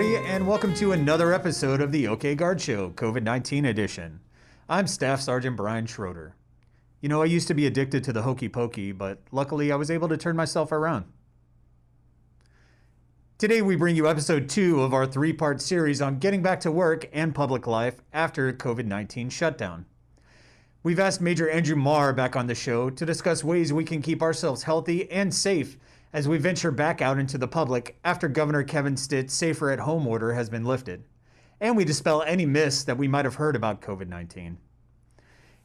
everybody, and welcome to another episode of the OK Guard Show, COVID-19 edition. I'm Staff Sergeant Brian Schroeder. You know, I used to be addicted to the hokey pokey, but luckily I was able to turn myself around. Today we bring you episode 2 of our 3-part series on getting back to work and public life after COVID-19 shutdown. We've asked Major Andrew Marr back on the show to discuss ways we can keep ourselves healthy and safe as we venture back out into the public after Governor Kevin Stitt's safer at home order has been lifted. And we dispel any myths that we might have heard about COVID-19.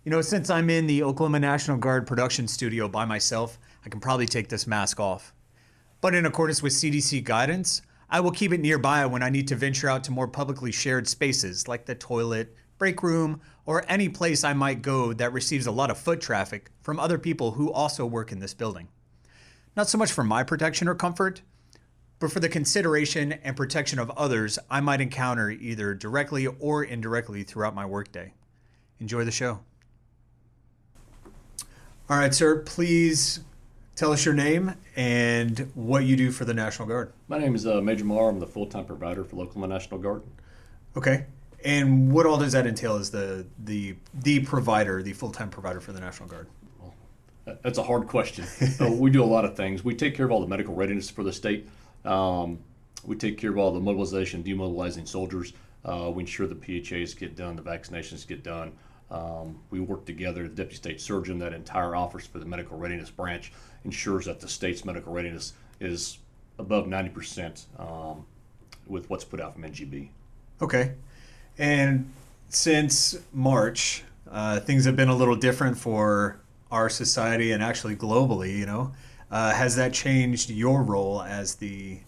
You know, since I'm in the Oklahoma National Guard production studio by myself, I can probably take this mask off. But in accordance with CDC guidance, I will keep it nearby when I need to venture out to more publicly shared spaces like the toilet, break room, or any place I might go that receives a lot of foot traffic from other people who also work in this building. Not so much for my protection or comfort, but for the consideration and protection of others I might encounter either directly or indirectly throughout my workday. Enjoy the show. All right, sir, please tell us your name and what you do for the National Guard. My name is Major Marr. I'm the full-time provider for the Oklahoma National Guard. Okay. And what all does that entail as the provider, the full-time provider for the National Guard? That's a hard question. We do a lot of things. We take care of all the medical readiness for the state. We take care of all the mobilization, demobilizing soldiers. We ensure the PHAs get done, the vaccinations get done. We work together, the Deputy State Surgeon, that entire office for the medical readiness branch ensures that the state's medical readiness is above 90% with what's put out from NGB. Okay. And since March, things have been a little different for our society and actually globally, you know. Has that changed your role as the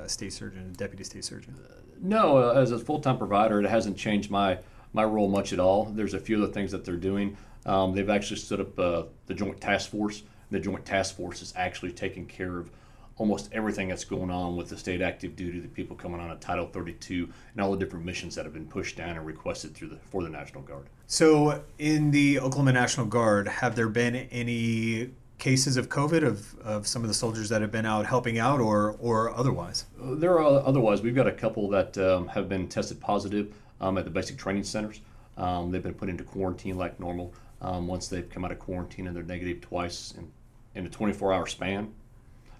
state surgeon, deputy state surgeon? No, as a full-time provider, it hasn't changed my role much at all. There's a few other things that they're doing. They've actually stood up the Joint Task Force. The Joint Task Force is actually taking care of almost everything that's going on with the state active duty, the people coming on a Title 32, and all the different missions that have been pushed down and requested for the National Guard. So in the Oklahoma National Guard, have there been any cases of COVID of some of the soldiers that have been out helping out or otherwise? There are otherwise. We've got a couple that have been tested positive at the basic training centers. They've been put into quarantine like normal. Once they've come out of quarantine and they're negative twice in a 24-hour span,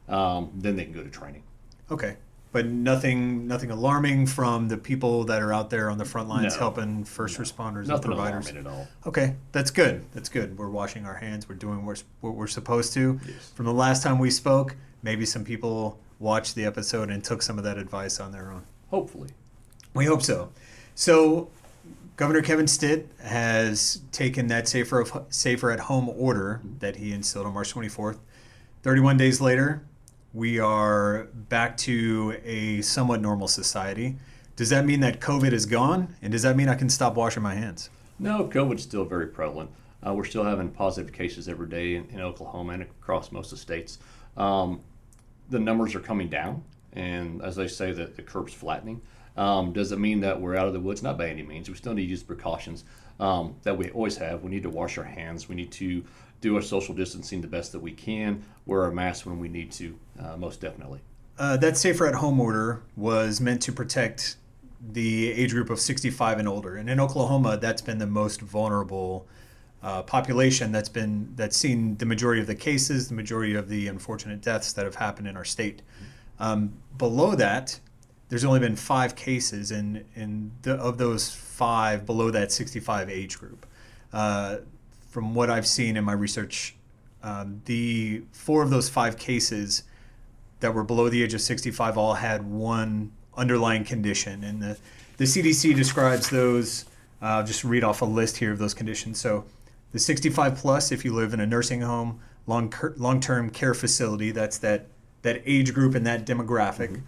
then they can go to training. Okay. But nothing alarming from the people that are out there on the front lines helping first responders and providers? Nothing alarming at all. Okay, that's good. That's good. We're washing our hands. We're doing what we're supposed to. Yes. From the last time we spoke, maybe some people watched the episode and took some of that advice on their own. Hopefully. We hope so. So Governor Kevin Stitt has taken that safer at home order that he instilled on March 24th. 31 days later, we are back to a somewhat normal society. Does that mean that COVID is gone? And does that mean I can stop washing my hands? No, COVID's still very prevalent. We're still having positive cases every day in Oklahoma and across most of the states. The numbers are coming down, and as they say, the curve's flattening. Does it mean that we're out of the woods? Not by any means. We still need to use precautions that we always have. We need to wash our hands. We need to do our social distancing the best that we can, wear our masks when we need to, most definitely. That safer at home order was meant to protect the age group of 65 and older. And in Oklahoma, that's been the most vulnerable population that's seen the majority of the cases, the majority of the unfortunate deaths that have happened in our state. Below that, there's only been 5 cases of those 5 below that 65 age group. From what I've seen in my research, the 4 of those 5 cases that were below the age of 65 all had one underlying condition. And the CDC describes those, just read off a list here of those conditions. So the 65 plus, if you live in a nursing home, long-term care facility, that's that age group and that demographic. Mm-hmm.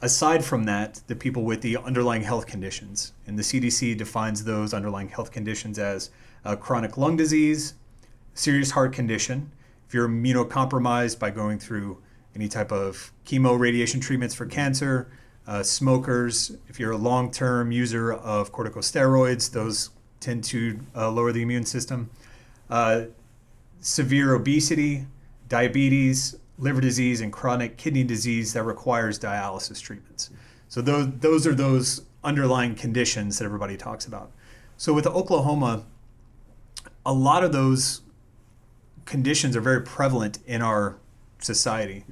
Aside from that, the people with the underlying health conditions. And the CDC defines those underlying health conditions as chronic lung disease, serious heart condition, if you're immunocompromised by going through any type of chemo radiation treatments for cancer, smokers, if you're a long-term user of corticosteroids, those tend to lower the immune system, severe obesity, diabetes, liver disease, and chronic kidney disease that requires dialysis treatments. So those are those underlying conditions that everybody talks about. So with Oklahoma, a lot of those conditions are very prevalent in our society.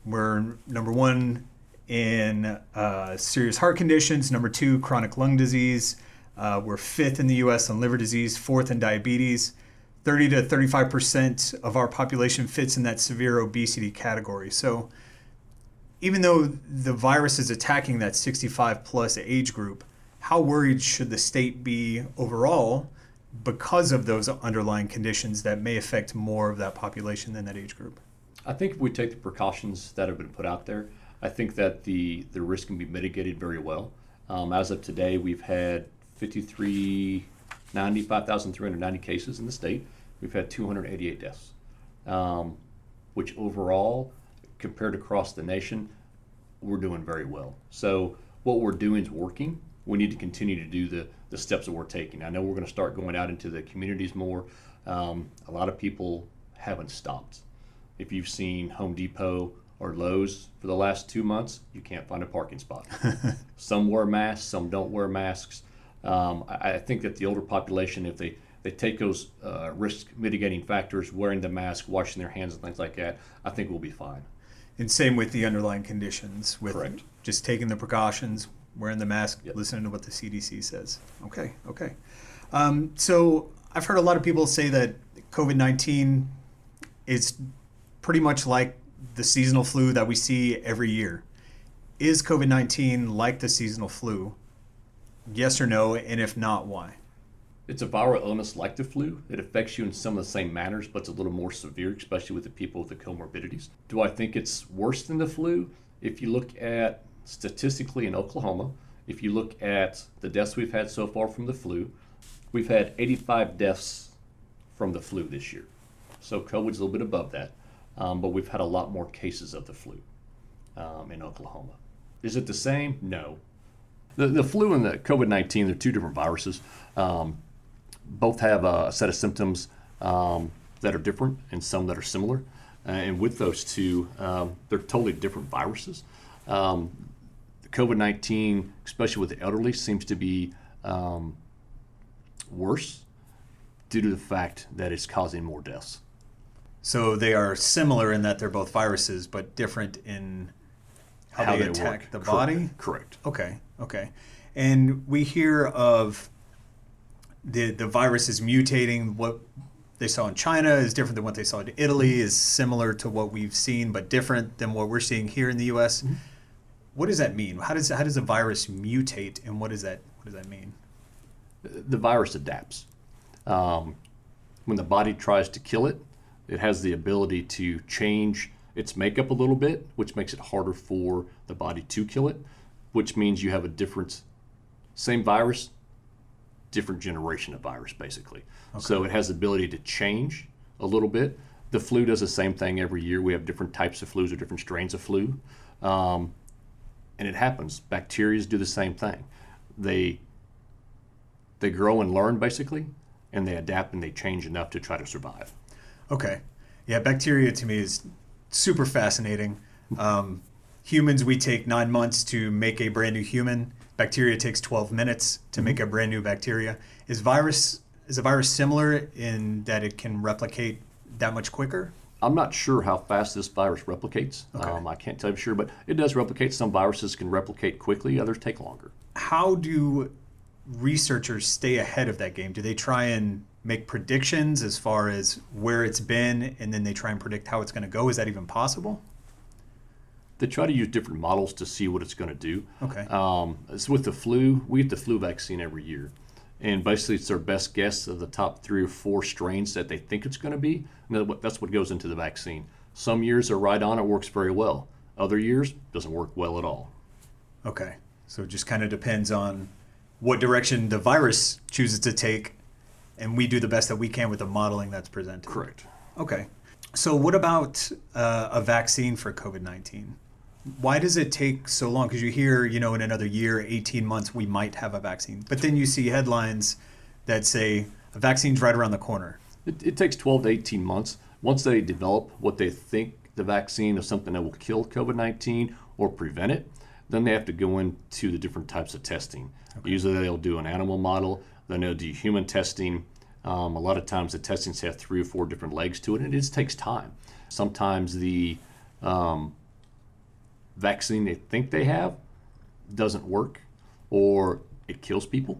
We're number one in serious heart conditions, number two, chronic lung disease. We're fifth in the U.S. on liver disease, fourth in diabetes. 30 to 35% of our population fits in that severe obesity category. So even though the virus is attacking that 65 plus age group, how worried should the state be overall because of those underlying conditions that may affect more of that population than that age group? I think if we take the precautions that have been put out there, I think that the risk can be mitigated very well. As of today, we've had 95,390 cases in the state. We've had 288 deaths, which overall, compared across the nation, we're doing very well. So what we're doing is working. We need to continue to do the steps that we're taking. I know we're going to start going out into the communities more. A lot of people haven't stopped. If you've seen Home Depot or Lowe's for the last 2 months, you can't find a parking spot. Some wear masks, some don't wear masks. I think that the older population, if they take those risk mitigating factors, wearing the mask, washing their hands and things like that, I think we'll be fine. And same with the underlying conditions, with Correct. just taking the precautions, wearing the mask, Yep. listening to what the CDC says. Okay. So I've heard a lot of people say that COVID-19 is pretty much like the seasonal flu that we see every year. Is COVID-19 like the seasonal flu? Yes or no? And if not, why? It's a viral illness like the flu. It affects you in some of the same manners, but it's a little more severe, especially with the people with the comorbidities. Do I think it's worse than the flu? If you look at statistically in Oklahoma, if you look at the deaths we've had so far from the flu, we've had 85 deaths from the flu this year. So COVID's a little bit above that, but we've had a lot more cases of the flu in Oklahoma. Is it the same? No. The flu and the COVID-19, they're two different viruses. Both have a set of symptoms that are different and some that are similar. And with those two, they're totally different viruses. COVID-19, especially with the elderly, seems to be worse due to the fact that it's causing more deaths. So they are similar in that they're both viruses, but different in how they attack work. the body? Correct. Okay. And we hear of the virus is mutating. What they saw in China is different than what they saw in Italy, is similar to what we've seen, but different than what we're seeing here in the U.S. Mm-hmm. What does that mean? How does a virus mutate, and what does that mean? The virus adapts. When the body tries to kill it, it has the ability to change its makeup a little bit, which makes it harder for the body to kill it, which means you have a different, same virus, different generation of virus, basically. Okay. So it has the ability to change a little bit. The flu does the same thing every year. We have different types of flus or different strains of flu. And it happens. Bacteria do the same thing. They grow and learn, basically, and they adapt and they change enough to try to survive. Okay. Yeah, bacteria to me is super fascinating. Humans, we take 9 months to make a brand new human. Bacteria takes 12 minutes to make a brand new bacteria. Is a virus similar in that it can replicate that much quicker? I'm not sure how fast this virus replicates. Okay. I can't tell you for sure, but it does replicate. Some viruses can replicate quickly, others take longer. How do researchers stay ahead of that game? Do they try and make predictions as far as where it's been, and then they try and predict how it's going to go? Is that even possible? They try to use different models to see what it's going to do. Okay. So with the flu, we get the flu vaccine every year. And basically it's their best guess of the top 3 or 4 strains that they think it's going to be. And that's what goes into the vaccine. Some years are right on, it works very well. Other years, doesn't work well at all. Okay. So it just kind of depends on what direction the virus chooses to take, and we do the best that we can with the modeling that's presented. Correct. Okay. So what about a vaccine for COVID-19? Why does it take so long? Because you hear, in another year, 18 months, we might have a vaccine. But then you see headlines that say a vaccine's right around the corner. It takes 12 to 18 months. Once they develop what they think the vaccine is something that will kill COVID-19 or prevent it, Then they have to go into the different types of testing. Usually they'll do an animal model, then they'll do human testing. A lot of times the testings have 3 or 4 different legs to it, and it just takes time. Sometimes the vaccine they think they have doesn't work, or it kills people.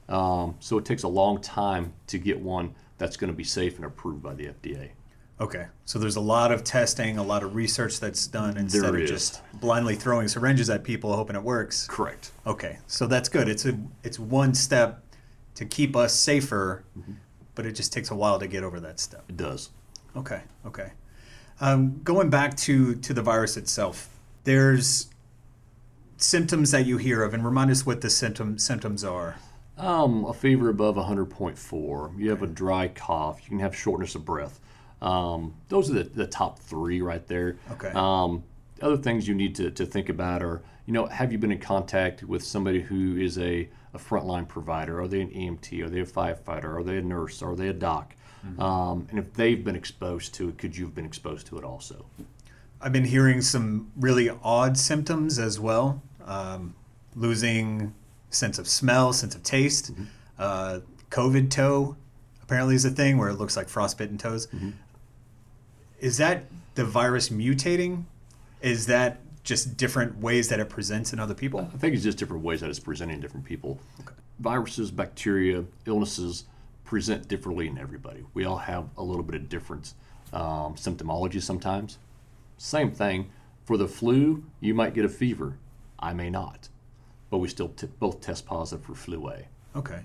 So it takes a long time to get one that's going to be safe and approved by the FDA. Okay, so there's a lot of testing, a lot of research that's done instead There of is. just blindly throwing syringes at people hoping it works. Correct. Okay, so that's good. It's one step to keep us safer, but it just takes a while to get over that step. It does. Okay. Going back to the virus itself, there's symptoms that you hear of, and remind us what the symptoms are. A fever above 100.4. You have a dry cough. You can have shortness of breath. Those are the top 3 right there. Okay. Other things you need to think about are, have you been in contact with somebody who is a frontline provider? Are they an EMT? Are they a firefighter? Are they a nurse? Are they a doc? And if they've been exposed to it, could you have been exposed to it also? I've been hearing some really odd symptoms as well. Losing sense of smell, sense of taste. COVID toe apparently is a thing where it looks like frostbitten toes. Is that the virus mutating? Is that just different ways that it presents in other people? I think it's just different ways that it's presenting in different people. Viruses, bacteria, illnesses present differently in everybody. We all have a little bit of different symptomology sometimes. Same thing. For the flu, you might get a fever. I may not. But we still both test positive for flu A. Okay.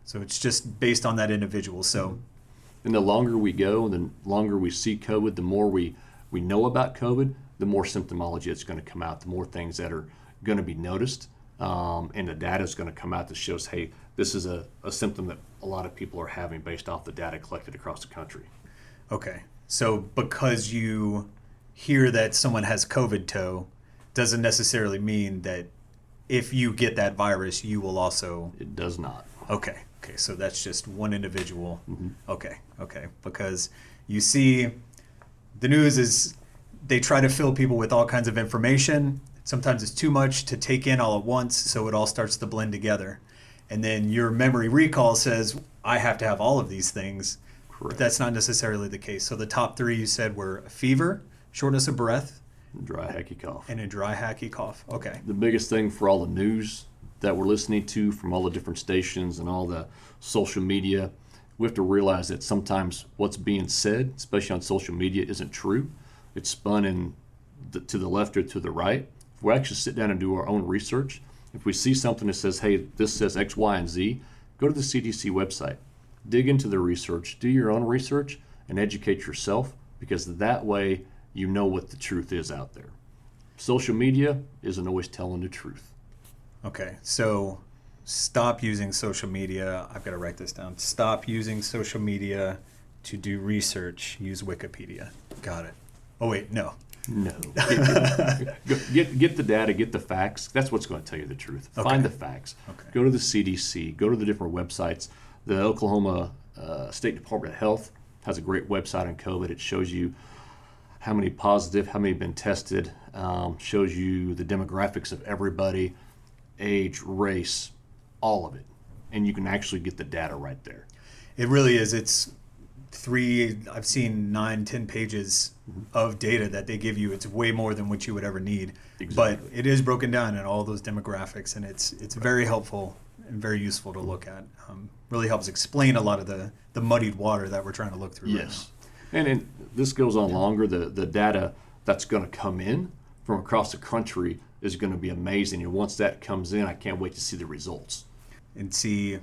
So it's just based on that individual. So, And the longer we go, and the longer we see COVID, the more we know about COVID, the more symptomology that's going to come out, the more things that are going to be noticed, and the data is going to come out that shows, hey, this is a symptom that a lot of people are having based off the data collected across the country. okay. So because you hear that someone has COVID toe, doesn't necessarily mean that if you get that virus, you will also. It does not. Okay. So that's just one individual. Okay. Because you see, the news is they try to fill people with all kinds of information. Sometimes it's too much to take in all at once, so it all starts to blend together. And then your memory recall says, I have to have all of these things. Correct. But that's not necessarily the case. So the top 3 you said were a fever, shortness of breath, Dry, hacky cough. and a dry, hacky cough. Okay. The biggest thing for all the news that we're listening to from all the different stations and all the social media, we have to realize that sometimes what's being said, especially on social media, isn't true. It's spun to the left or to the right. If we actually sit down and do our own research, if we see something that says, hey, this says X, Y, and Z, go to the CDC website, dig into the research, do your own research, and educate yourself, because that way you know what the truth is out there. Social media isn't always telling the truth. Okay. So stop using social media. I've got to write this down. Stop using social media to do research. Use Wikipedia. Got it. Oh, wait, no. No. Get the data, get the facts. That's what's going to tell you the truth. Okay. Find the facts. Okay. Go to the CDC. Go to the different websites. The Oklahoma State Department of Health has a great website on COVID. It shows you how many positive, how many have been tested, shows you the demographics of everybody, age, race, all of it. And you can actually get the data right there. It really is. It's I've seen 9-10 pages of data that they give you. It's way more than what you would ever need. Exactly. But it is broken down in all those demographics, and it's very helpful and very useful to look at. Really helps explain a lot of the muddied water that we're trying to look through. Yes. And this goes on longer. The data that's going to come in from across the country is going to be amazing. And once that comes in, I can't wait to see the results. And see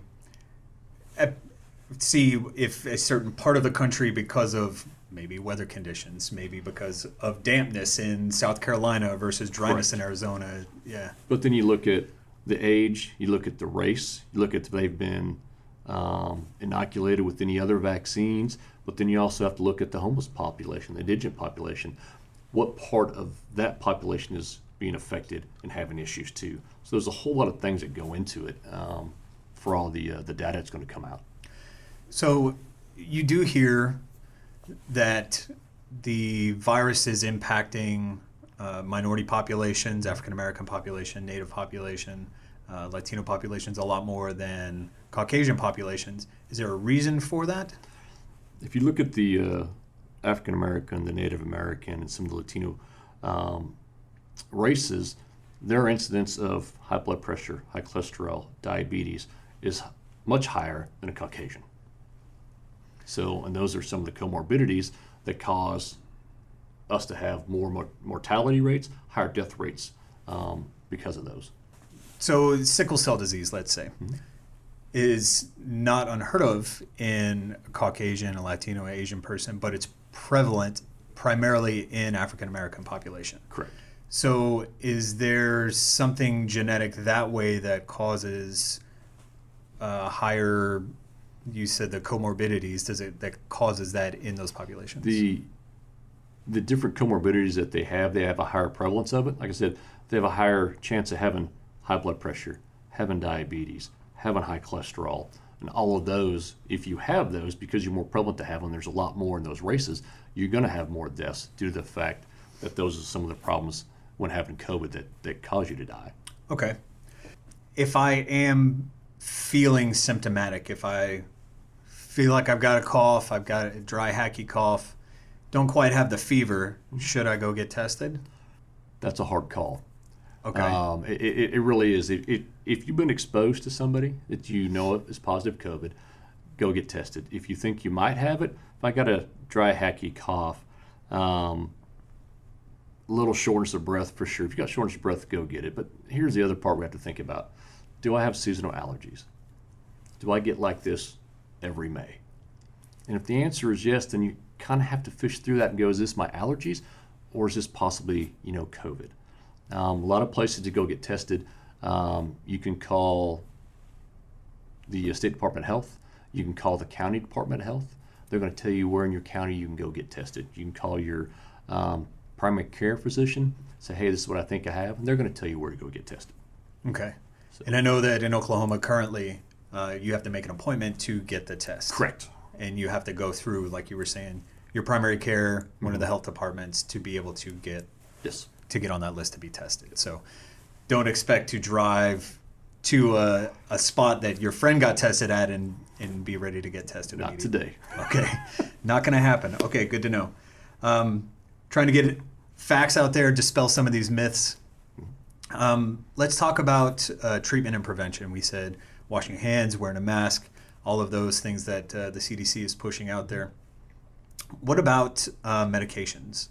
if a certain part of the country, because of maybe weather conditions, maybe because of dampness in South Carolina versus dryness in Arizona. Yeah. But then you look at the age, you look at the race, you look at if they've been inoculated with any other vaccines, but then you also have to look at the homeless population, the indigent population. What part of that population is being affected and having issues too? So there's a whole lot of things that go into it for all the data that's going to come out. So you do hear that the virus is impacting minority populations, African American population, Native population, Latino populations a lot more than Caucasian populations. Is there a reason for that? If you look at the African American, the Native American, and some of the Latino races, their incidence of high blood pressure, high cholesterol, diabetes is much higher than a Caucasian. So, and those are some of the comorbidities that cause us to have more mortality rates, higher death rates because of those. So sickle cell disease, let's say, is not unheard of in a Caucasian, a Latino, Asian person, but it's prevalent primarily in African American population. Correct. So is there something genetic that way that causes higher, you said the comorbidities, that causes that in those populations? The different comorbidities that they have a higher prevalence of it. Like I said, they have a higher chance of having high blood pressure, having diabetes, having high cholesterol, and all of those. If you have those, because you're more prevalent to have them, there's a lot more in those races, you're going to have more deaths due to the fact that those are some of the problems when having COVID that cause you to die. Okay. If I am feeling symptomatic, if I feel like I've got a cough, I've got a dry, hacky cough, don't quite have the fever, should I go get tested? That's a hard call. Okay. It really is. If you've been exposed to somebody that you know is positive COVID, go get tested. If you think you might have it, if I got a dry, hacky cough, little shortness of breath for sure. If you got shortness of breath, go get it. But here's the other part we have to think about. Do I have seasonal allergies? Do I get like this every May? And if the answer is yes, then you kind of have to fish through that and go, is this my allergies or is this possibly, COVID? A lot of places to go get tested. You can call the State Department of Health. You can call the County Department of Health. They're going to tell you where in your county you can go get tested. You can call your primary care physician, say, hey, this is what I think I have, and they're going to tell you where to go get tested. Okay. And I know that in Oklahoma currently, you have to make an appointment to get the test. Correct. And you have to go through, like you were saying, your primary care, one of the health departments, to be able to get on that list to be tested. So don't expect to drive to a spot that your friend got tested at and be ready to get tested. Not immediately. today. Okay. Not going to happen. Okay, good to know. Trying to get facts out there, dispel some of these myths. Let's talk about treatment and prevention. We said washing your hands, wearing a mask, all of those things that the CDC is pushing out there. What about medications?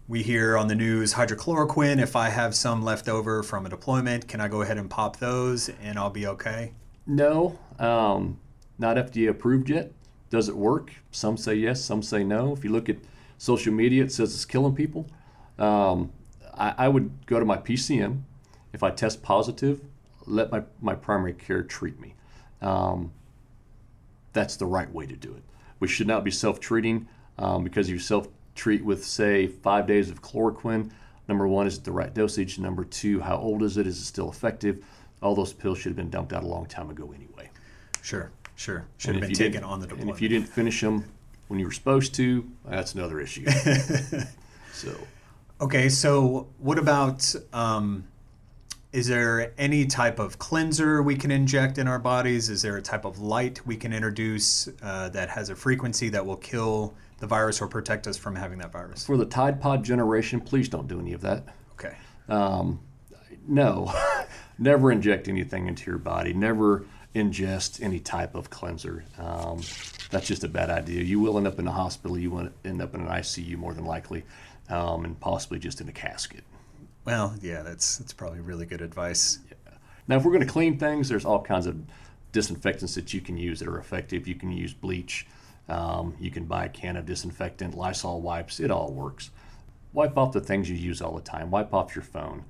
We hear on the news hydrochloroquine. If I have some left over from a deployment, can I go ahead and pop those and I'll be okay? No, not FDA approved yet. Does it work? Some say yes, some say no. If you look at social media, it says it's killing people. I would go to my PCM. If I test positive, let my primary care treat me. That's the right way to do it. We should not be self-treating because you self-treat with, say, 5 days of chloroquine. Number one, is it the right dosage? Number two, how old is it? Is it still effective? All those pills should have been dumped out a long time ago anyway. Sure. Should have been taken on the deployment. And if you didn't finish them when you were supposed to, that's another issue. Okay, so what about, is there any type of cleanser we can inject in our bodies? Is there a type of light we can introduce that has a frequency that will kill the virus or protect us from having that virus? For the Tide Pod generation, please don't do any of that. Okay. No, never inject anything into your body. Never ingest any type of cleanser. That's just a bad idea. You will end up in the hospital. You will end up in an ICU more than likely, and possibly just in a casket. Well, yeah, that's probably really good advice. Yeah. Now, if we're going to clean things, there's all kinds of disinfectants that you can use that are effective. You can use bleach. You can buy a can of disinfectant, Lysol wipes. It all works. Wipe off the things you use all the time. Wipe off your phone.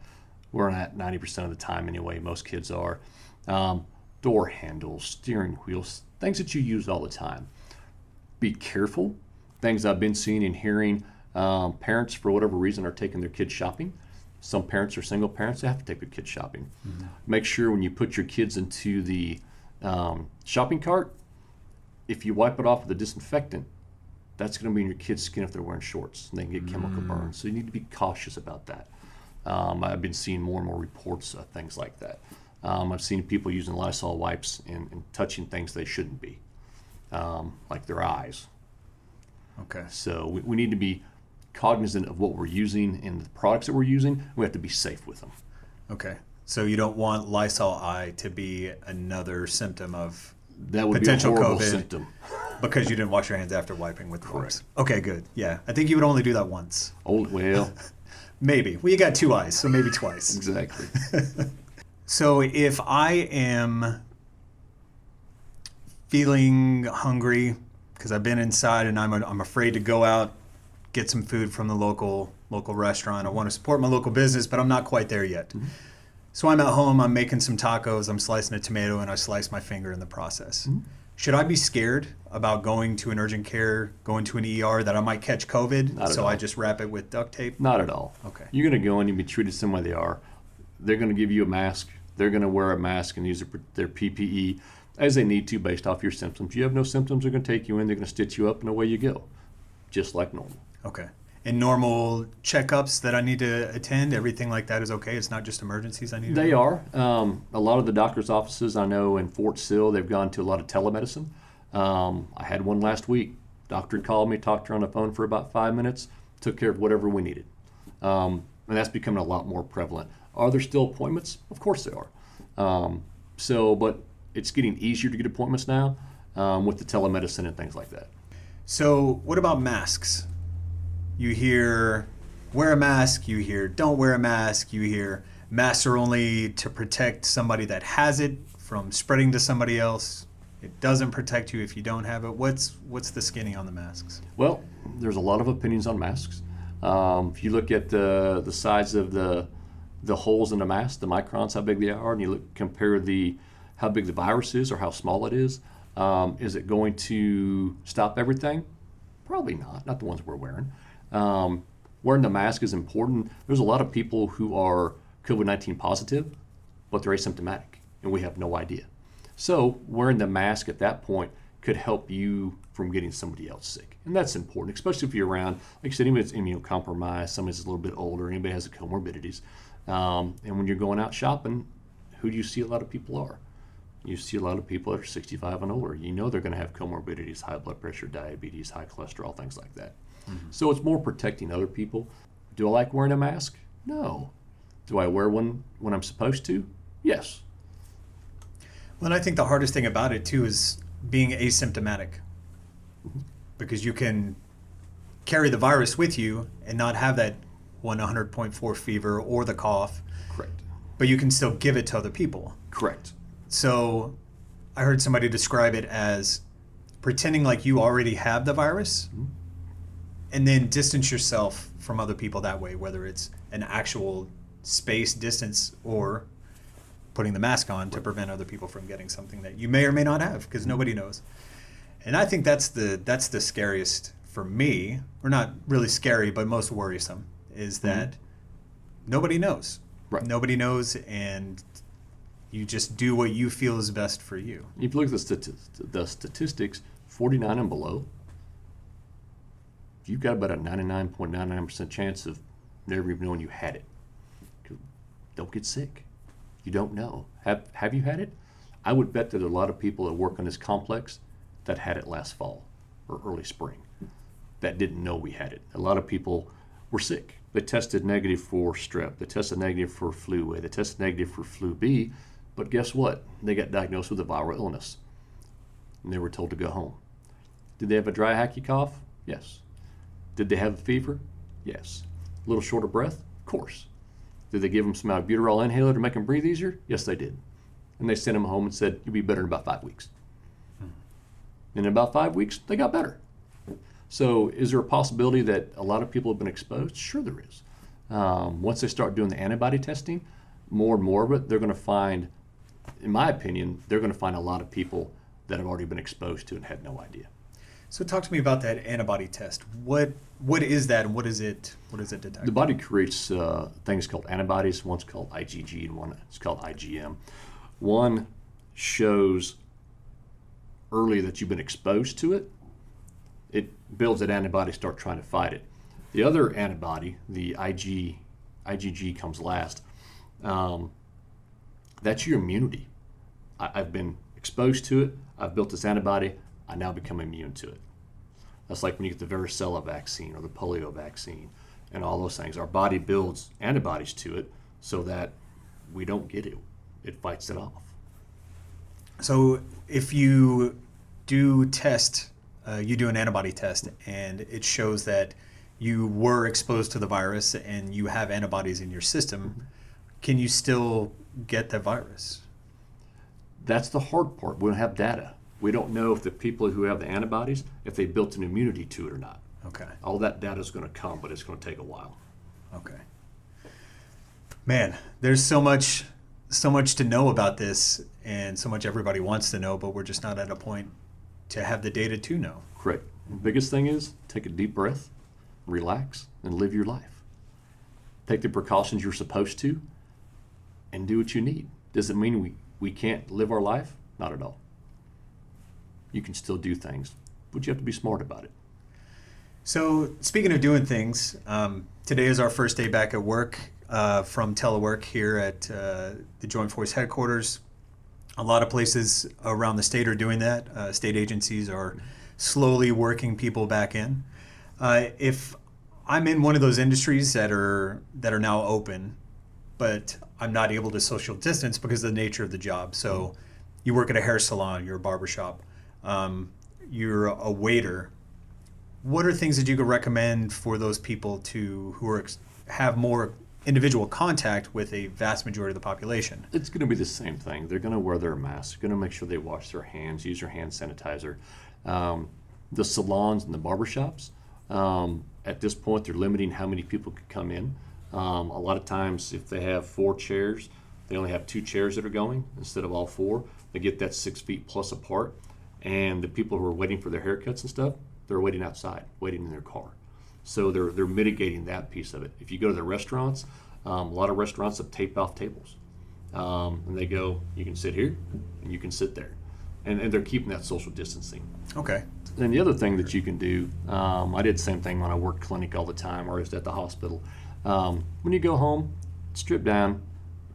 We're at 90% of the time anyway. Most kids are. Door handles, steering wheels, things that you use all the time. Be careful. Things I've been seeing and hearing, parents, for whatever reason, are taking their kids shopping. Some parents are single parents. They have to take their kids shopping. Mm-hmm. Make sure when you put your kids into the shopping cart, if you wipe it off with a disinfectant, that's going to be in your kid's skin if they're wearing shorts, and they can get chemical burns. So you need to be cautious about that. I've been seeing more and more reports of things like that. I've seen people using Lysol wipes and touching things they shouldn't be, like their eyes. Okay. So we need to be cognizant of what we're using and the products that we're using. We have to be safe with them. Okay. So you don't want Lysol eye to be another symptom of That would potential be a horrible COVID symptom. because you didn't wash your hands after wiping with the wipes. Okay, good. Yeah. I think you would only do that once. Oh, well, Maybe. Well, you got two eyes, so maybe twice. exactly. So if I am feeling hungry because I've been inside and I'm afraid to go out, get some food from the local restaurant. I want to support my local business, but I'm not quite there yet. Mm-hmm. So I'm at home, I'm making some tacos, I'm slicing a tomato, and I slice my finger in the process. Mm-hmm. Should I be scared about going to an urgent care, going to an ER, that I might catch COVID? Not at So all. I just wrap it with duct tape? Not at all. Okay. You're going to go in and be treated the same way they are. They're going to give you a mask. They're going to wear a mask and use their PPE as they need to based off your symptoms. You have no symptoms, they're going to take you in, they're going to stitch you up, and away you go, just like normal. Okay. And normal checkups that I need to attend, everything like that is okay? It's not just emergencies I need to They do? are. A lot of the doctor's offices I know in Fort Sill, they've gone to a lot of telemedicine. I had one last week. Doctor called me, talked to her on the phone for about 5 minutes, took care of whatever we needed. And that's becoming a lot more prevalent. Are there still appointments? Of course there are. But it's getting easier to get appointments now with the telemedicine and things like that. So what about masks? You hear wear a mask, you hear don't wear a mask, you hear masks are only to protect somebody that has it from spreading to somebody else. It doesn't protect you if you don't have it. What's the skinny on the masks? Well, there's a lot of opinions on masks. If you look at the size of the holes in the mask, the microns, how big they are, and you compare how big the virus is or how small it is it going to stop everything? Probably not the ones we're wearing. Wearing the mask is important. There's a lot of people who are COVID-19 positive, but they're asymptomatic, and we have no idea. So wearing the mask at that point could help you from getting somebody else sick. And that's important, especially if you're around, like I said, anybody that's immunocompromised, somebody that's a little bit older, anybody has the comorbidities. And when you're going out shopping, who do you see a lot of people are? You see a lot of people that are 65 and older. You know they're going to have comorbidities, high blood pressure, diabetes, high cholesterol, things like that. Mm-hmm. So it's more protecting other people. Do I like wearing a mask? No. Do I wear one when I'm supposed to? Yes. Well, and I think the hardest thing about it too is being asymptomatic, because you can carry the virus with you and not have that 100.4 fever or the cough. Correct. But you can still give it to other people. Correct. So I heard somebody describe it as pretending like you already have the virus, and then distance yourself from other people that way, whether it's an actual space distance or putting the mask on to prevent other people from getting something that you may or may not have, because nobody knows. And I think that's the scariest for me, or not really scary, but most worrisome, is that nobody knows. Right. Nobody knows, and you just do what you feel is best for you. If you look at the statistics, 49 and below, you've got about a 99.99% chance of never even knowing you had it. Don't get sick. You don't know. Have you had it? I would bet that there are a lot of people that work on this complex that had it last fall or early spring that didn't know we had it. A lot of people were sick. They tested negative for strep. They tested negative for flu A. They tested negative for flu B. But guess what? They got diagnosed with a viral illness. And they were told to go home. Did they have a dry, hacky cough? Yes. Did they have a fever? Yes. A little short of breath? Of course. Did they give them some albuterol inhaler to make them breathe easier? Yes, they did. And they sent them home and said, you'll be better in about 5 weeks. And in about 5 weeks, they got better. So is there a possibility that a lot of people have been exposed? Sure there is. Once they start doing the antibody testing, more and more of it, they're going to find, in my opinion, they're going to find a lot of people that have already been exposed to and had no idea. So talk to me about that antibody test. What is that, and what is it detect? The body creates things called antibodies. One's called IgG and one is called IgM. One shows early that you've been exposed to it, it builds that antibody, start trying to fight it. The other antibody, the IgG comes last. That's your immunity. I've been exposed to it. I've built this antibody. I now become immune to it. That's like when you get the varicella vaccine or the polio vaccine and all those things. Our body builds antibodies to it so that we don't get it. It fights it off. So if you do test, you do an antibody test, and it shows that you were exposed to the virus and you have antibodies in your system, can you still get the virus? That's the hard part. We don't have data. We don't know if the people who have the antibodies, if they built an immunity to it or not. Okay. All that data is going to come, but it's going to take a while. Okay. Man, there's so much to know about this, and so much everybody wants to know, but we're just not at a point to have the data to know. Correct. The biggest thing is take a deep breath, relax, and live your life. Take the precautions you're supposed to, and do what you need. Does it mean we can't live our life? Not at all. You can still do things, but you have to be smart about it. So speaking of doing things, today is our first day back at work from telework here at the Joint Force Headquarters. A lot of places around the state are doing that. State agencies are slowly working people back in. If I'm in one of those industries that are now open, but I'm not able to social distance because of the nature of the job. So you work at a hair salon, you're a barbershop, you're a waiter. What are things that you could recommend for those people who have more individual contact with a vast majority of the population? It's going to be the same thing. They're going to wear their masks. They're going to make sure they wash their hands, use their hand sanitizer. The salons and the barbershops, at this point, they're limiting how many people could come in. A lot of times, if they have 4 chairs, they only have 2 chairs that are going instead of all 4. They get that 6 feet plus apart. And the people who are waiting for their haircuts and stuff, they're waiting outside, waiting in their car. So they're mitigating that piece of it. If you go to the restaurants, a lot of restaurants have taped off tables. And they go, you can sit here and you can sit there. And they're keeping that social distancing. Okay. And the other thing that you can do, I did the same thing when I worked clinic all the time or I was at the hospital. When you go home, strip down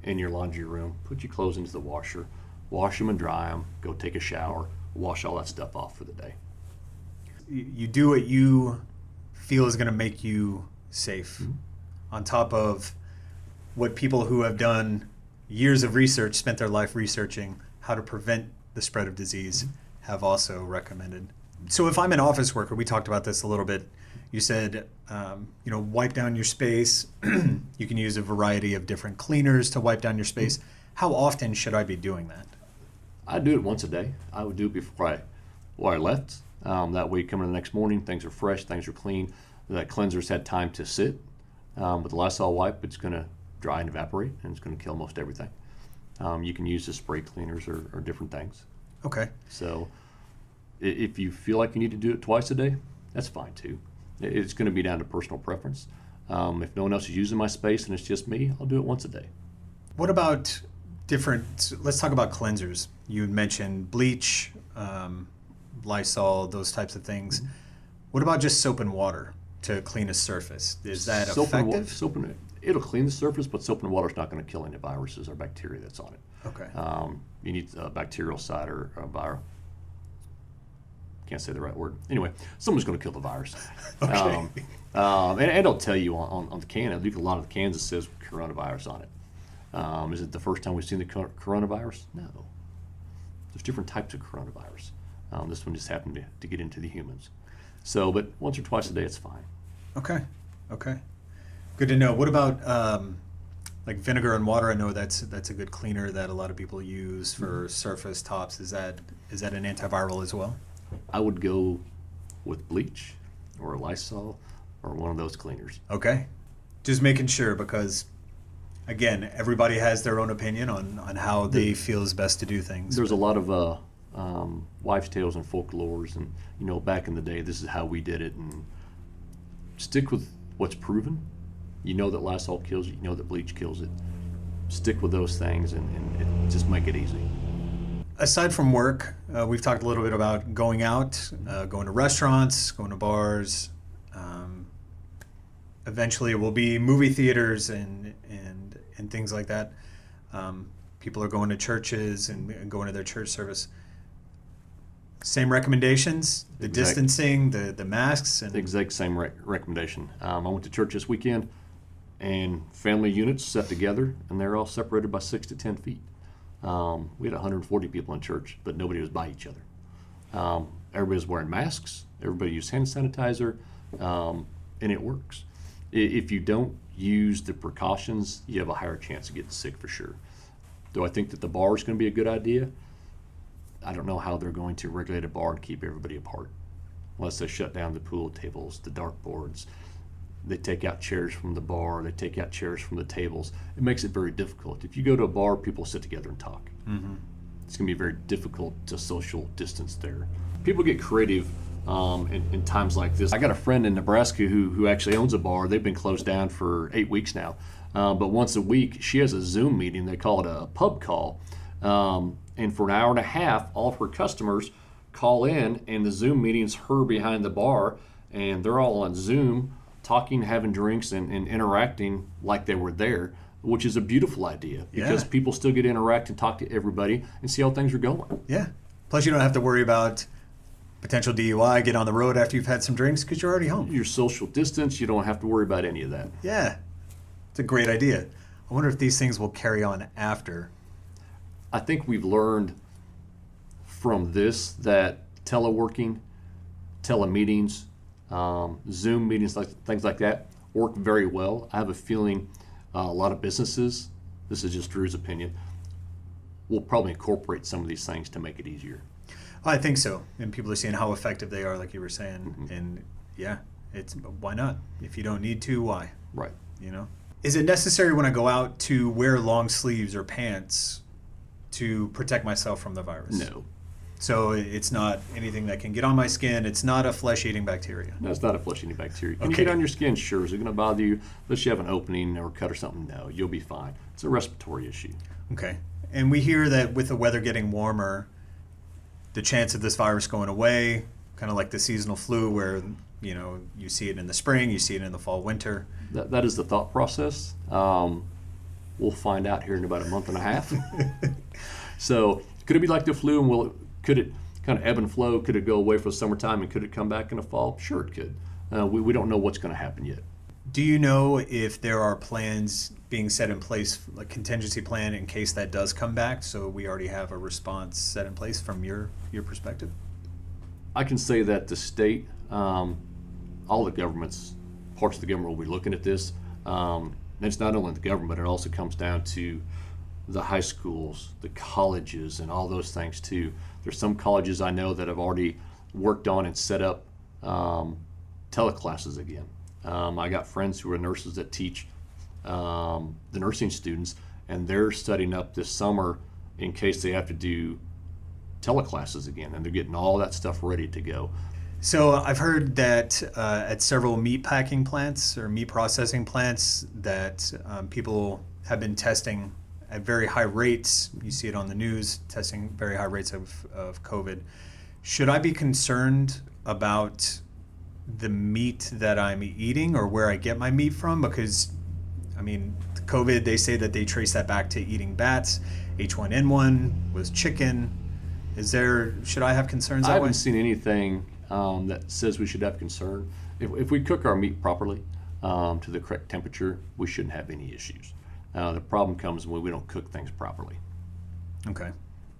in your laundry room, put your clothes into the washer, wash them and dry them, go take a shower, wash all that stuff off for the day. You do what you feel is going to make you safe, on top of what people who have done years of research, spent their life researching how to prevent the spread of disease, have also recommended. So if I'm an office worker, we talked about this a little bit. You said, wipe down your space. You can use a variety of different cleaners to wipe down your space. How often should I be doing that? I do it once a day. I would do it before I left. That way, coming the next morning, things are fresh, things are clean. That cleanser's had time to sit. With the Lysol wipe, it's going to dry and evaporate, and it's going to kill most everything. You can use the spray cleaners or different things. Okay. So if you feel like you need to do it twice a day, that's fine too. It's going to be down to personal preference. If no one else is using my space and it's just me, I'll do it once a day. What about let's talk about cleansers. You mentioned bleach, Lysol, those types of things. What about just soap and water to clean a surface? Is that effective? It'll clean the surface, but soap and water is not going to kill any viruses or bacteria that's on it. Okay. You need a bacterial side or a viral. Can't say the right word. Anyway, someone's going to kill the virus. Okay. And it'll tell you on the can. I think a lot of the cans it says coronavirus on it. Is it the first time we've seen the coronavirus? No. There's different types of coronavirus. This one just happened to get into the humans. So, but once or twice a day, it's fine. Okay. Good to know. What about like vinegar and water? I know that's a good cleaner that a lot of people use for surface tops. Is that an antiviral as well? I would go with bleach or a Lysol or one of those cleaners. Okay. Just making sure, because again, everybody has their own opinion on how they feel is best to do things. There's a lot of wives' tales and folklores, and back in the day, this is how we did it. And stick with what's proven. You know that Lysol kills it. You know that bleach kills it. Stick with those things and just make it easy. Aside from work, We've talked a little bit about going out, going to restaurants, going to bars. Eventually, it will be movie theaters and things like that. People are going to churches and going to their church service. Same recommendations, the distancing, the masks. And The exact same recommendation. I went to church this weekend, and family units sat together, and they're all separated by 6 to 10 feet. We had 140 people in church, but nobody was by each other. Everybody was wearing masks. Everybody used hand sanitizer, and it works. If you don't use the precautions, you have a higher chance of getting sick for sure. Do I think that the bar is going to be a good idea? I don't know how they're going to regulate a bar and keep everybody apart, unless they shut down the pool tables, the dartboards. They take out chairs from the bar. They take out chairs from the tables. It makes it very difficult. If you go to a bar, people sit together and talk. Mm-hmm. It's going to be very difficult to social distance there. People get creative in times like this. I got a friend in Nebraska who actually owns a bar. They've been closed down for 8 weeks now. But once a week, she has a Zoom meeting. They call it a pub call. And for an hour and a half, all of her customers call in, and the Zoom meeting's her behind the bar, and they're all on Zoom talking, having drinks, and interacting like they were there, which is a beautiful idea because people still get to interact and talk to everybody and see how things are going. Yeah. Plus, you don't have to worry about potential DUI, get on the road after you've had some drinks because you're already home. Your social distance, you don't have to worry about any of that. Yeah. It's a great idea. I wonder if these things will carry on after. I think we've learned from this that teleworking, telemeetings, Zoom meetings, things like that, work very well. I have a feeling a lot of businesses, this is just Drew's opinion, will probably incorporate some of these things to make it easier. I think so. And people are seeing how effective they are, like you were saying. Mm-hmm. And yeah, why not? If you don't need to, why? Right. You know? Is it necessary when I go out to wear long sleeves or pants to protect myself from the virus? No. So it's not anything that can get on my skin. It's not a flesh-eating bacteria. No, it's not a flesh-eating bacteria. Can you get on your skin? Sure. Is it going to bother you? Unless you have an opening or cut or something? No, you'll be fine. It's a respiratory issue. Okay. And we hear that with the weather getting warmer, the chance of this virus going away, kind of like the seasonal flu where, you see it in the spring, you see it in the fall, winter. That is the thought process. We'll find out here in about a month and a half. So could it be like the flu, and could it kind of ebb and flow? Could it go away for the summertime, and could it come back in the fall? Sure, it could. We don't know what's going to happen yet. Do you know if there are plans being set in place, like contingency plan in case that does come back? So we already have a response set in place from your perspective? I can say that the state, all the governments, parts of the government will be looking at this. And it's not only the government, it also comes down to the high schools, the colleges, and all those things too. There's some colleges I know that have already worked on and set up teleclasses again. I got friends who are nurses that teach the nursing students, and they're studying up this summer in case they have to do teleclasses again, and they're getting all that stuff ready to go. So I've heard that at several meat packing plants or meat processing plants that people have been testing at very high rates. You see it on the news, testing very high rates of COVID. Should I be concerned about the meat that I'm eating or where I get my meat from? Because, COVID, they say that they trace that back to eating bats. H1N1 was chicken. Should I have concerns that way? I haven't seen anything that says we should have concern. If we cook our meat properly to the correct temperature, we shouldn't have any issues. The problem comes when we don't cook things properly. Okay.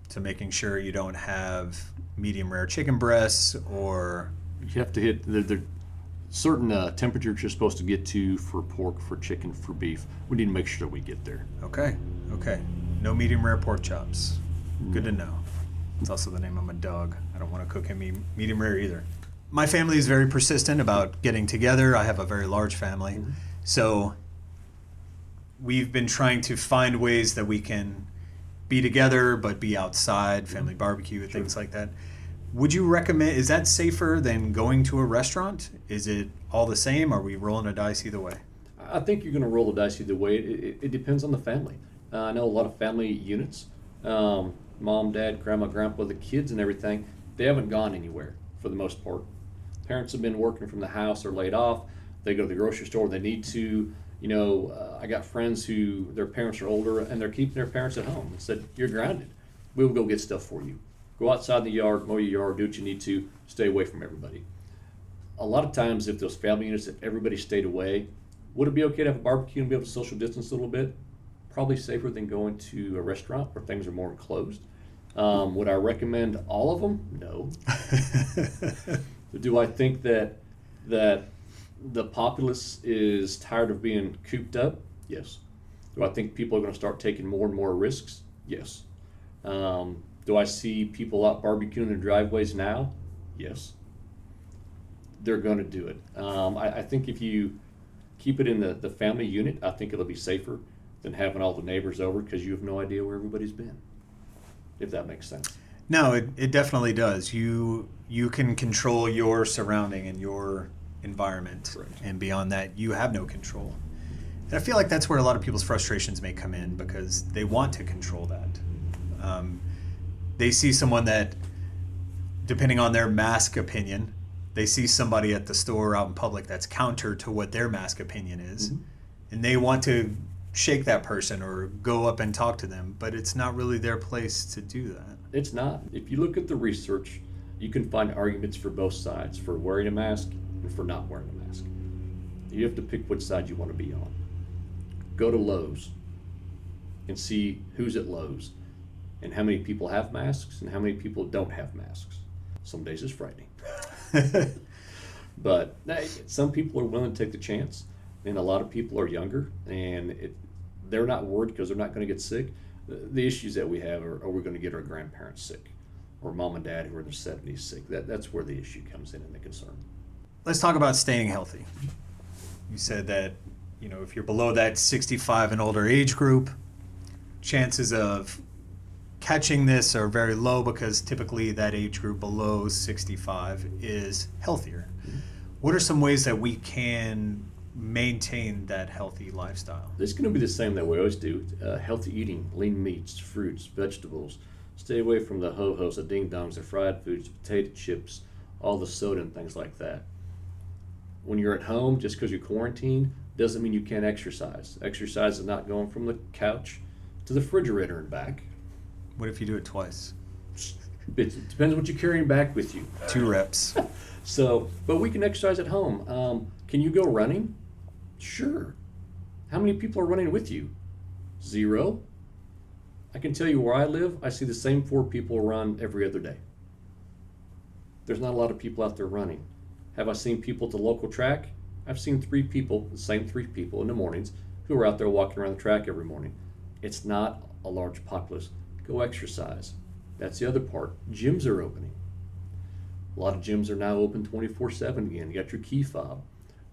So making sure you don't have medium rare chicken breasts or... You have to hit the certain temperatures you're supposed to get to for pork, for chicken, for beef. We need to make sure that we get there. Okay. No medium rare pork chops. Good to know. It's also the name of my dog. I don't want to cook him medium rare either. My family is very persistent about getting together. I have a very large family. Mm-hmm. So we've been trying to find ways that we can be together but be outside, family barbecue, and things like that. Would you recommend, is that safer than going to a restaurant? Is it all the same? Are we rolling a dice either way? I think you're going to roll the dice either way. It depends on the family. I know a lot of family units. mom, dad, grandma, grandpa, the kids and everything, they haven't gone anywhere for the most part. Parents have been working from the house or laid off. They go to the grocery store. They need to, I got friends who their parents are older and they're keeping their parents at home and said, you're grounded. We will go get stuff for you. Go outside in the yard, mow your yard, do what you need to, stay away from everybody. A lot of times if those family units, if everybody stayed away, would it be okay to have a barbecue and be able to social distance a little bit? Probably safer than going to a restaurant where things are more enclosed. Would I recommend all of them? No. Do I think that the populace is tired of being cooped up? Yes. Do I think people are going to start taking more and more risks? Yes. Do I see people out barbecuing in their driveways now? Yes. They're going to do it. I think if you keep it in the family unit, I think it'll be safer than having all the neighbors over because you have no idea where everybody's been, if that makes sense. No, it definitely does. You can control your surrounding and your environment. Correct. And beyond that, you have no control. And I feel like that's where a lot of people's frustrations may come in because they want to control that. They see someone that, depending on their mask opinion, they see somebody at the store out in public that's counter to what their mask opinion is, Mm-hmm. and they want to shake that person or go up and talk to them, but it's not really their place to do that. It's not. If you look at the research, you can find arguments for both sides, for wearing a mask and for not wearing a mask. You have to pick which side you want to be on. Go to Lowe's and see who's at Lowe's and how many people have masks and how many people don't have masks. Some days it's frightening. But some people are willing to take the chance, and a lot of people are younger, and they're not worried because they're not going to get sick. The issues that we have are we going to get our grandparents sick, or mom and dad who are in their 70s sick? That's where the issue comes in and the concern. Let's talk about staying healthy. You said that, if you're below that 65 and older age group, chances of catching this are very low because typically that age group below 65 is healthier. What are some ways that we can maintain that healthy lifestyle? It's going to be the same that we always do. Healthy eating, lean meats, fruits, vegetables. Stay away from the ho-hos, the ding-dongs, the fried foods, potato chips, all the soda and things like that. When you're at home, just because you're quarantined, doesn't mean you can't exercise. Exercise is not going from the couch to the refrigerator and back. What if you do it twice? It depends what you're carrying back with you. 2 reps. So, but we can exercise at home. Can you go running? Sure. How many people are running with you? 0. I can tell you where I live, I see the same 4 people run every other day. There's not a lot of people out there running. Have I seen people at the local track? I've seen 3 people, the same 3 people in the mornings, who are out there walking around the track every morning. It's not a large populace. Go exercise. That's the other part. Gyms are opening. A lot of gyms are now open 24/7 again. You got your key fob.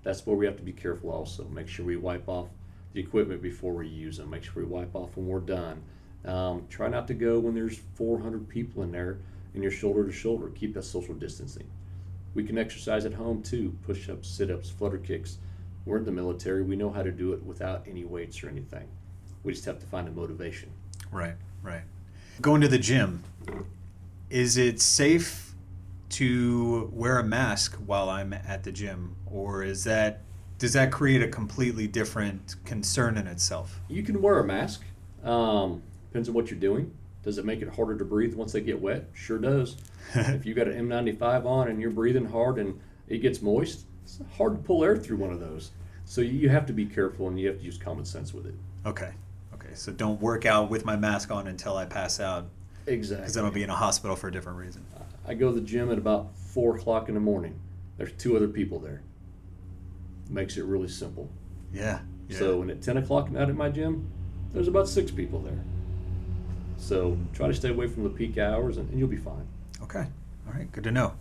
That's where we have to be careful also. Make sure we wipe off the equipment before we use them. Make sure we wipe off when we're done. Try not to go when there's 400 people in there and you're shoulder to shoulder. Keep that social distancing. We can exercise at home too. Push-ups, sit-ups, flutter kicks. We're in the military. We know how to do it without any weights or anything. We just have to find a motivation. Right. Going to the gym, is it safe to wear a mask while I'm at the gym, or does that create a completely different concern in itself? You can wear a mask. Depends on what you're doing. Does it make it harder to breathe once they get wet? Sure does. If you got an N95 on and you're breathing hard and it gets moist, it's hard to pull air through one of those. So you have to be careful and you have to use common sense with it. Okay. So don't work out with my mask on until I pass out. Exactly. Because then I'll be in a hospital for a different reason. I go to the gym at about 4 o'clock in the morning. There's 2 other people there. Makes it really simple. Yeah. So when at 10 o'clock at my gym, there's about 6 people there. So try to stay away from the peak hours and you'll be fine. Okay. All right. Good to know.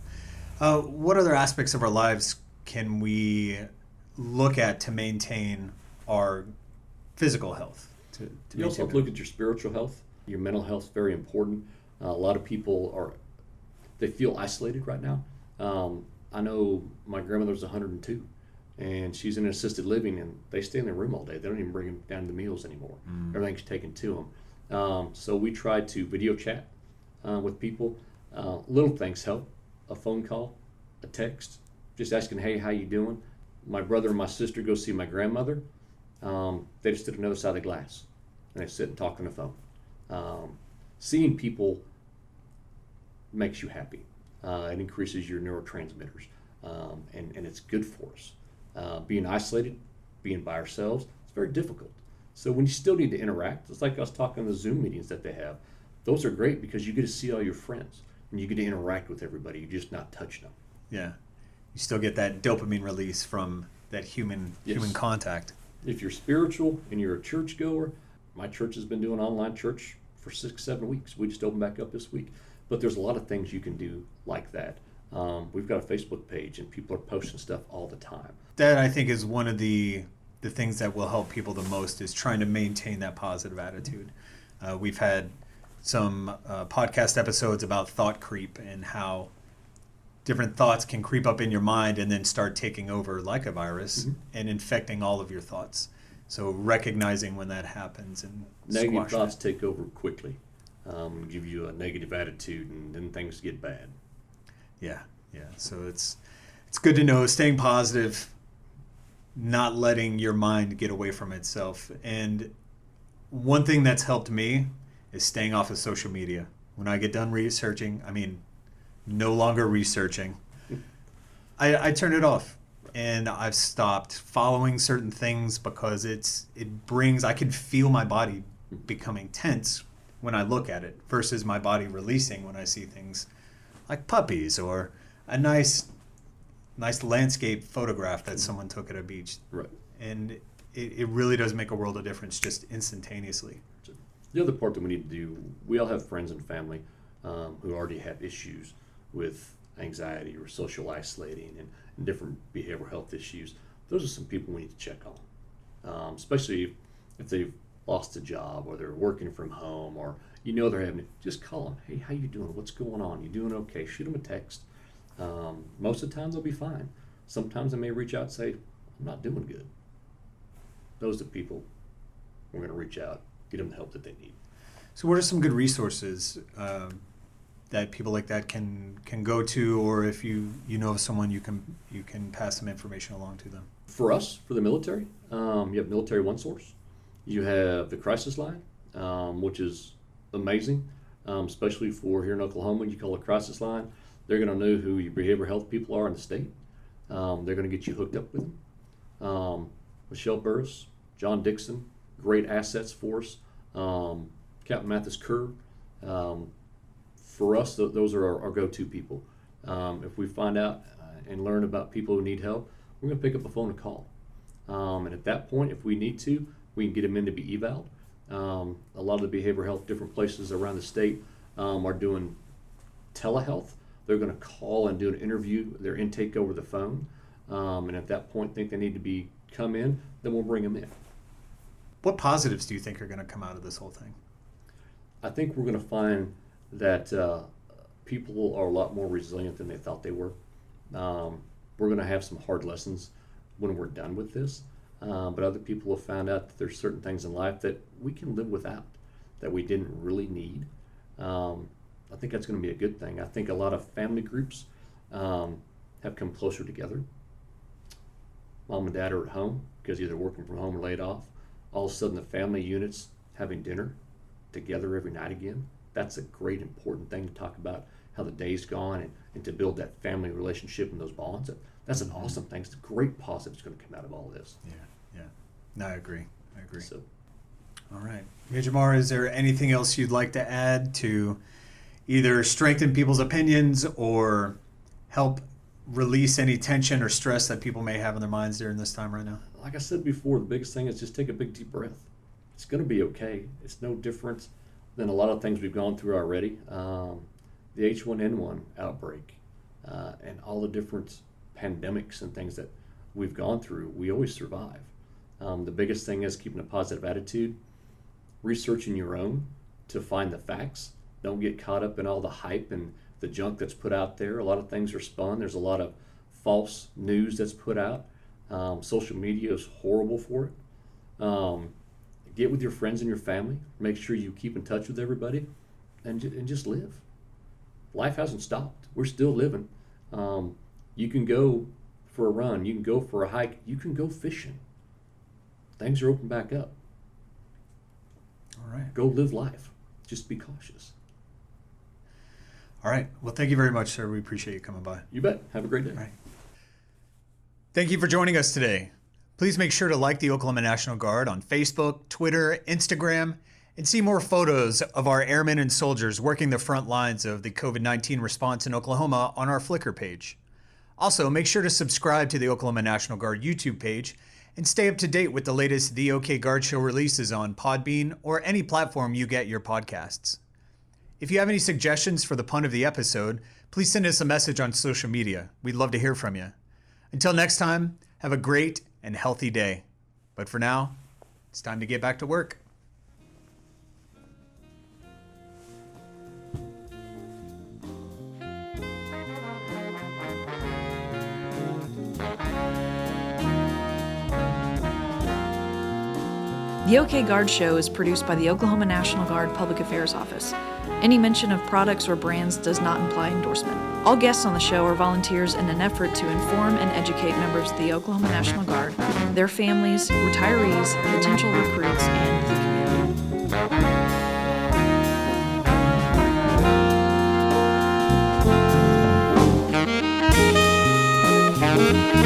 What other aspects of our lives can we look at to maintain our physical health? You also have to look at your spiritual health. Your mental health is very important. A lot of people they feel isolated right now. I know my grandmother's 102, and she's in assisted living, and they stay in their room all day. They don't even bring them down to the meals anymore. Everything's taken to them. So we try to video chat with people. Little things help. A phone call, a text, just asking, hey, how you doing? My brother and my sister go see my grandmother. They just stood on the other side of the glass, and they sit and talk on the phone. Seeing people makes you happy. It increases your neurotransmitters, and it's good for us. Being isolated, being by ourselves, it's very difficult. So when you still need to interact, it's like us talking the Zoom meetings that they have. Those are great because you get to see all your friends, and you get to interact with everybody. You're just not touching them. Yeah. You still get that dopamine release from that human contact. If you're spiritual and you're a churchgoer, my church has been doing online church for 6-7 weeks. We just opened back up this week. But there's a lot of things you can do like that. We've got a Facebook page, and people are posting stuff all the time. That, I think, is one of the things that will help people the most, is trying to maintain that positive attitude. We've had some podcast episodes about thought creep and how different thoughts can creep up in your mind and then start taking over like a virus and infecting all of your thoughts. So recognizing when that happens and negative thoughts take over quickly, give you a negative attitude, and then things get bad. Yeah. So it's good to know, staying positive, not letting your mind get away from itself. And one thing that's helped me is staying off of social media. When I get done researching, no longer researching, I turn it off. And I've stopped following certain things because I can feel my body becoming tense when I look at it versus my body releasing when I see things like puppies or a nice landscape photograph that someone took at a beach. Right. And it really does make a world of difference just instantaneously. The other part that we need to do, we all have friends and family who already have issues with anxiety or social isolating and different behavioral health issues. Those are some people we need to check on, especially if they've lost a job or they're working from home, or they're having it. Just call them. Hey, how you doing? What's going on? You doing okay? Shoot them a text. Most of the time they'll be fine. Sometimes they may reach out and say, I'm not doing good. Those are the people we're going to reach out, get them the help that they need. So what are some good resources that people like that can go to, or if you know of someone, you can pass some information along to them? For us, for the military, you have Military One Source. You have the Crisis Line, which is amazing, especially for here in Oklahoma. You call a crisis line, they're going to know who your behavioral health people are in the state. They're going to get you hooked up with them. Michelle Burris, John Dixon, great assets for us. Captain Mathis Kerr. For us, those are our go-to people. If we find out and learn about people who need help, we're going to pick up a phone and call. And at that point, if we need to, we can get them in to be eval'd. A lot of the behavioral health, different places around the state are doing telehealth. They're going to call and do an interview, their intake over the phone. And at that point, think they need to come in, then we'll bring them in. What positives do you think are going to come out of this whole thing? I think we're going to find that people are a lot more resilient than they thought they were. We're going to have some hard lessons when we're done with this, but other people have found out that there's certain things in life that we can live without, that we didn't really need. I think that's going to be a good thing. I think a lot of family groups have come closer together. Mom and dad are at home because either working from home or laid off. All of a sudden the family units having dinner together every night again. That's a great important thing to talk about, how the day's gone, and to build that family relationship and those bonds. That's an awesome thing. It's a great positive that's going to come out of all of this. Yeah. No, I agree. So, all right. Major Marr, is there anything else you'd like to add to either strengthen people's opinions or help release any tension or stress that people may have in their minds during this time right now? Like I said before, the biggest thing is just take a big deep breath. It's going to be okay. It's no different than a lot of things we've gone through already. The H1N1 outbreak and all the different pandemics and things that we've gone through, we always survive. The biggest thing is keeping a positive attitude, researching your own to find the facts. Don't get caught up in all the hype and the junk that's put out there. A lot of things are spun. There's a lot of false news that's put out. Social media is horrible for it. Get with your friends and your family. Make sure you keep in touch with everybody, and just live. life hasn't stopped. We're still living. You can go for a run. You can go for a hike. You can go fishing. Things are open back up. All right. Go live life. Just be cautious. All right. Well, thank you very much, sir. We appreciate you coming by. You bet. Have a great day. All right. Thank you for joining us today. Please make sure to like the Oklahoma National Guard on Facebook, Twitter, Instagram, and see more photos of our airmen and soldiers working the front lines of the COVID-19 response in Oklahoma on our Flickr page. Also, make sure to subscribe to the Oklahoma National Guard YouTube page and stay up to date with the latest The OK Guard Show releases on Podbean or any platform you get your podcasts. If you have any suggestions for the pun of the episode, please send us a message on social media. We'd love to hear from you. Until next time, have a great and healthy day. But for now, it's time to get back to work. The OK Guard Show is produced by the Oklahoma National Guard Public Affairs Office. Any mention of products or brands does not imply endorsement. All guests on the show are volunteers in an effort to inform and educate members of the Oklahoma National Guard, their families, retirees, potential recruits, and the community.